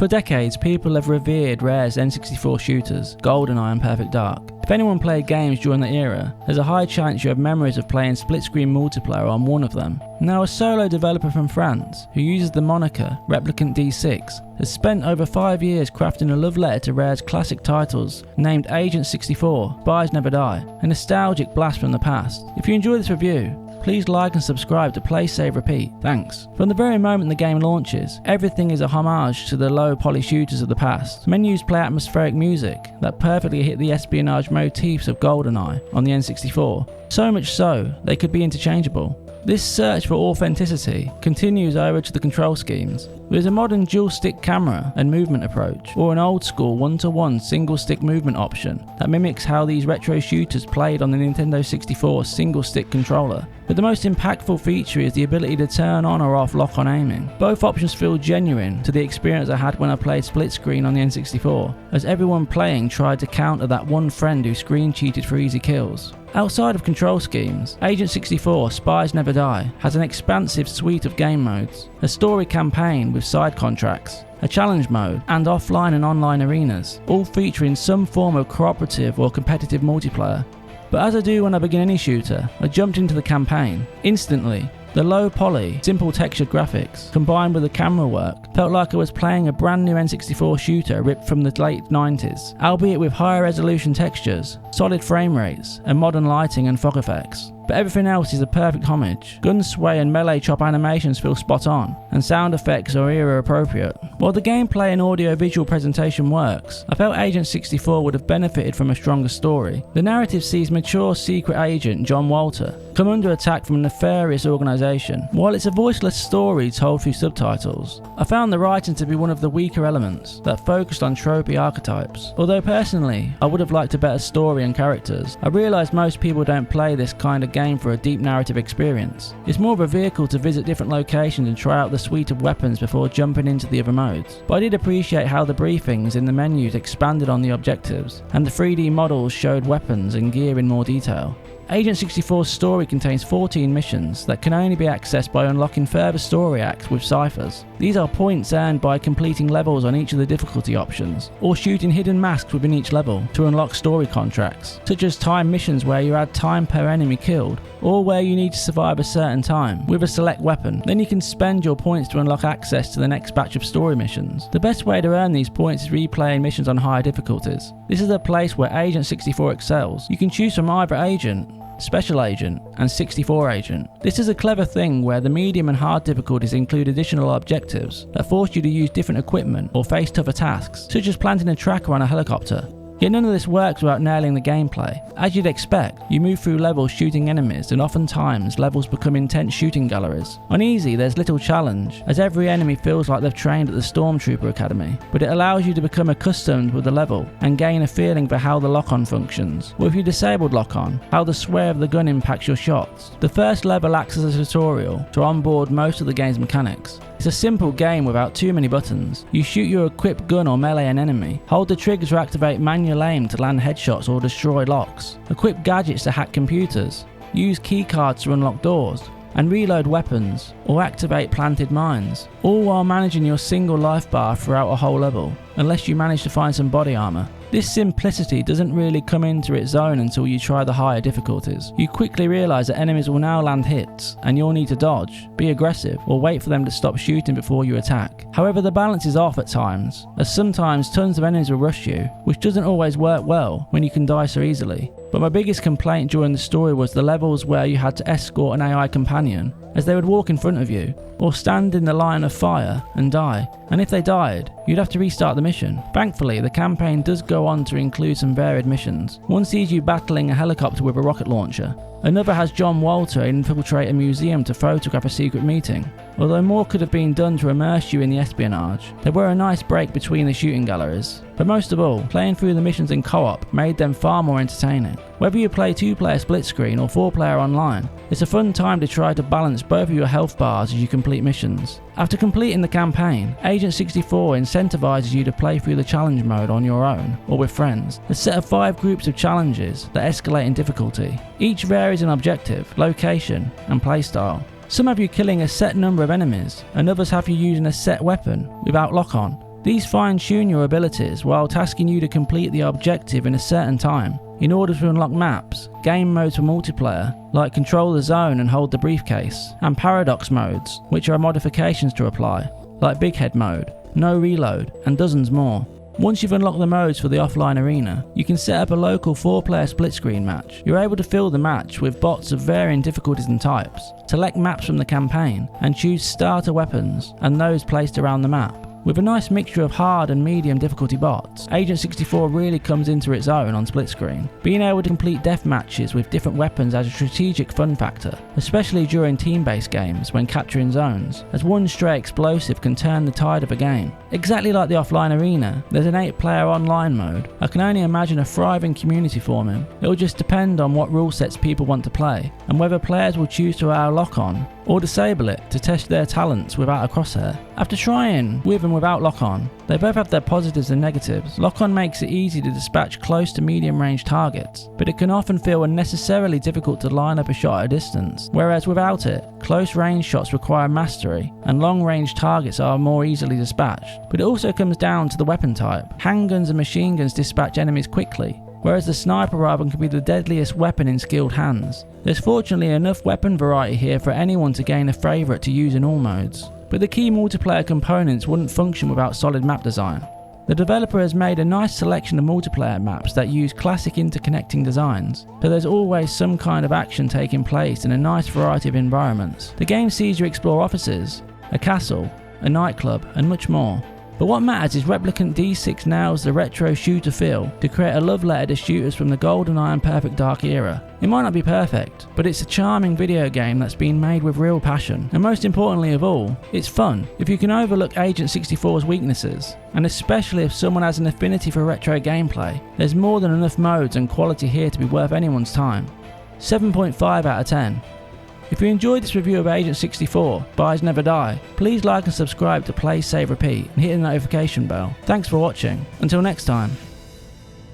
For decades, people have revered Rare's N64 shooters, Goldeneye and Perfect Dark. If anyone played games during the era, there's a high chance you have memories of playing split-screen multiplayer on one of them. Now, a solo developer from France, who uses the moniker Replicant D6, has spent over 5 years crafting a love letter to Rare's classic titles, named Agent 64, Spies Never Die, a nostalgic blast from the past. If you enjoy this review, please like and subscribe to Play Save Repeat, thanks. From the very moment the game launches, everything is a homage to the low poly shooters of the past. Menus play atmospheric music that perfectly hit the espionage motifs of Goldeneye on the N64, so much so they could be interchangeable. This search for authenticity continues over to the control schemes. There's a modern dual stick camera and movement approach, or an old school one-to-one single stick movement option that mimics how these retro shooters played on the Nintendo 64 single stick controller. But the most impactful feature is the ability to turn on or off lock-on aiming. Both options feel genuine to the experience I had when I played split screen on the N64, as everyone playing tried to counter that one friend who screen cheated for easy kills. Outside of control schemes, Agent 64 Spies Never Die has an expansive suite of game modes, a story campaign with side contracts, a challenge mode, and offline and online arenas, all featuring some form of cooperative or competitive multiplayer. But as I do when I begin any shooter, I jumped into the campaign. Instantly, the low poly, simple textured graphics, combined with the camera work, felt like I was playing a brand new N64 shooter ripped from the late 90s, albeit with higher resolution textures, solid frame rates, and modern lighting and fog effects. But everything else is a perfect homage. Gun sway and melee chop animations feel spot on, and sound effects are era appropriate. While the gameplay and audio-visual presentation works, I felt Agent 64 would have benefited from a stronger story. The narrative sees mature secret agent John Walter come under attack from a nefarious organisation. While it's a voiceless story told through subtitles, I found the writing to be one of the weaker elements that focused on tropey archetypes. Although personally, I would have liked a better story and characters, I realise most people don't play this kind of game for a deep narrative experience. It's more of a vehicle to visit different locations and try out the suite of weapons before jumping into the other modes. But I did appreciate how the briefings in the menus expanded on the objectives, and the 3D models showed weapons and gear in more detail. Agent 64's story contains 14 missions that can only be accessed by unlocking further story acts with ciphers. These are points earned by completing levels on each of the difficulty options, or shooting hidden masks within each level to unlock story contracts, such as time missions where you add time per enemy killed, or where you need to survive a certain time with a select weapon. Then you can spend your points to unlock access to the next batch of story missions. The best way to earn these points is replaying missions on higher difficulties. This is a place where Agent 64 excels. You can choose from either Agent, Special Agent, and 64 Agent. This is a clever thing where the medium and hard difficulties include additional objectives that force you to use different equipment or face tougher tasks, such as planting a tracker on a helicopter. Yet none of this works without nailing the gameplay. As you'd expect, you move through levels shooting enemies, and oftentimes levels become intense shooting galleries. On easy, there's little challenge, as every enemy feels like they've trained at the Stormtrooper Academy, but it allows you to become accustomed with the level and gain a feeling for how the lock-on functions, or if you disabled lock-on, how the sway of the gun impacts your shots. The first level acts as a tutorial to onboard most of the game's mechanics. It's a simple game without too many buttons. You shoot your equipped gun or melee an enemy, hold the trigger to activate manual aim to land headshots or destroy locks, equip gadgets to hack computers, use keycards to unlock doors, and reload weapons or activate planted mines, all while managing your single life bar throughout a whole level, unless you manage to find some body armor. This simplicity doesn't really come into its own until you try the higher difficulties. You quickly realise that enemies will now land hits, and you'll need to dodge, be aggressive, or wait for them to stop shooting before you attack. However, the balance is off at times, as sometimes tons of enemies will rush you, which doesn't always work well when you can die so easily. But my biggest complaint during the story was the levels where you had to escort an AI companion, as they would walk in front of you, or stand in the line of fire and die, and if they died, you'd have to restart the mission. Thankfully, the campaign does go on to include some varied missions. One sees you battling a helicopter with a rocket launcher. Another has John Walter infiltrate a museum to photograph a secret meeting. Although more could have been done to immerse you in the espionage, there were a nice break between the shooting galleries. But most of all, playing through the missions in co-op made them far more entertaining. Whether you play 2-player split screen or 4-player online, it's a fun time to try to balance both of your health bars as you complete missions. After completing the campaign, Agent 64 incentivizes you to play through the challenge mode on your own or with friends. A set of 5 groups of challenges that escalate in difficulty. Each varies in objective, location, and playstyle. Some have you killing a set number of enemies, and others have you using a set weapon without lock-on. These fine-tune your abilities while tasking you to complete the objective in a certain time in order to unlock maps, game modes for multiplayer, like control the zone and hold the briefcase, and paradox modes, which are modifications to apply, like big head mode, no reload, and dozens more. Once you've unlocked the modes for the offline arena, you can set up a local 4-player split screen match. You're able to fill the match with bots of varying difficulties and types, select maps from the campaign, and choose starter weapons and those placed around the map. With a nice mixture of hard and medium difficulty bots, Agent 64 really comes into its own on split screen. Being able to complete death matches with different weapons adds a strategic fun factor, especially during team-based games when capturing zones, as one stray explosive can turn the tide of a game. Exactly like the offline arena, there's an 8-player online mode. I can only imagine a thriving community forming. It will just depend on what rule sets people want to play, and whether players will choose to allow lock-on or disable it to test their talents without a crosshair. After trying with and without lock-on, they both have their positives and negatives. Lock-on makes it easy to dispatch close to medium range targets, but it can often feel unnecessarily difficult to line up a shot at a distance, whereas without it, close range shots require mastery, and long range targets are more easily dispatched. But it also comes down to the weapon type. Handguns and machine guns dispatch enemies quickly, whereas the sniper rifle can be the deadliest weapon in skilled hands. There's fortunately enough weapon variety here for anyone to gain a favourite to use in all modes, but the key multiplayer components wouldn't function without solid map design. The developer has made a nice selection of multiplayer maps that use classic interconnecting designs, so there's always some kind of action taking place in a nice variety of environments. The game sees you explore offices, a castle, a nightclub, and much more. But what matters is Replicant D6 nails the retro shooter feel to create a love letter to shooters from the Goldeneye and Perfect Dark era. It might not be perfect, but it's a charming video game that's been made with real passion, and most importantly of all, it's fun. If you can overlook Agent 64's weaknesses, and especially if someone has an affinity for retro gameplay, there's more than enough modes and quality here to be worth anyone's time. 7.5 out of 10. If you enjoyed this review of Agent 64, Spies Never Die, please like and subscribe to Play, Save, Repeat and hit the notification bell. Thanks for watching. Until next time.